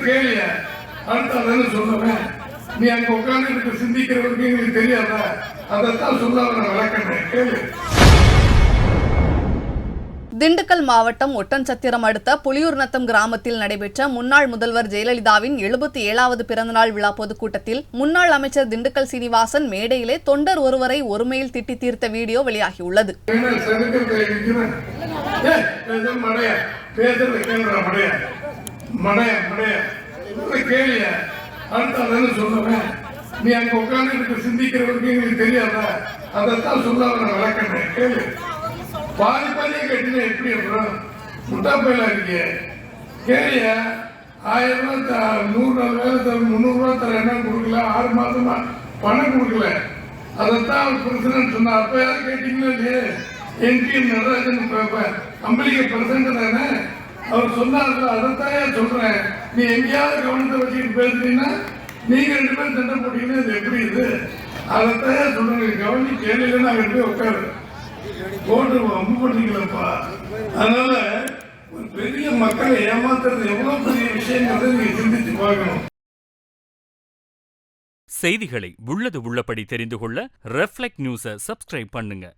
கேளிய அடுத்த சொல்லுவேன். நீ அங்க உட்கார்ந்து சிந்திக்கிறவருக்கு எங்களுக்கு தெரியாத அதைத்தான் சொல்ல நான் விளக்கினேன். கேளு. திண்டுக்கல் மாவட்டம் ஒட்டன்சத்திரம் அடுத்த புலியூர்நத்தம் கிராமத்தில் நடைபெற்ற முன்னாள் முதல்வர் ஜெயலலிதாவின் 77வது பிறந்தநாள் விழா பொதுக்கூட்டத்தில் முன்னாள் அமைச்சர் திண்டுக்கல் சீனிவாசன் மேடையிலே தொண்டர் ஒருவரை ஒருமையில் திட்டி தீர்த்த வீடியோ வெளியாகியுள்ளது. நீ அங்க உட்கார்ந்து சிந்திக்கிறவருக்கு எங்களுக்கு தெரியாத அதைத்தான் சொல்ல நான் விளக்கினேன். கேளு. பாதி பாதியை கட்டினா எப்படி அப்புறம் முட்டாப்பையில இருக்கு. கேளிய 1000 ரூபாய் 100 நாள் வேலை தர 300 ரூபாய் தர என்ன கொடுக்கல, 6 மாசமா பணம் கொடுக்கல. அதைத்தான் பிரசிடன்ட் சொன்ன. அப்ப யாரும் கேட்டீங்களா இல்லையே? என்டி நடராஜன் அம்பளிகை பிரசிடண்ட் தானே அவர் சொன்னார்ல. அதைத்தான் சொல்றேன். நீ எங்கேயாவது கவனத்தை வச்சுக்கிட்டு பேசுறீங்கன்னா நீங்க 2 பேரும் சண்டை போட்டீங்கன்னா இது எப்படி? இது அதைத்தான் சொல்றேன். கவனி கேள்வியில நான் போய் உட்காரு போட்டு அம்பு பண்ணீங்களப்பா. அதனால ஒரு பெரிய மக்களை ஏமாத்துறது எவ்வளவு பெரிய விஷயங்கிறத நீங்க சிந்திச்சு பார்க்கணும். செய்திகளை உள்ளது உள்ளபடி தெரிந்து கொள்ள ரெஃப்ளெக்ட் நியூஸை சப்ஸ்கிரைப் பண்ணுங்க.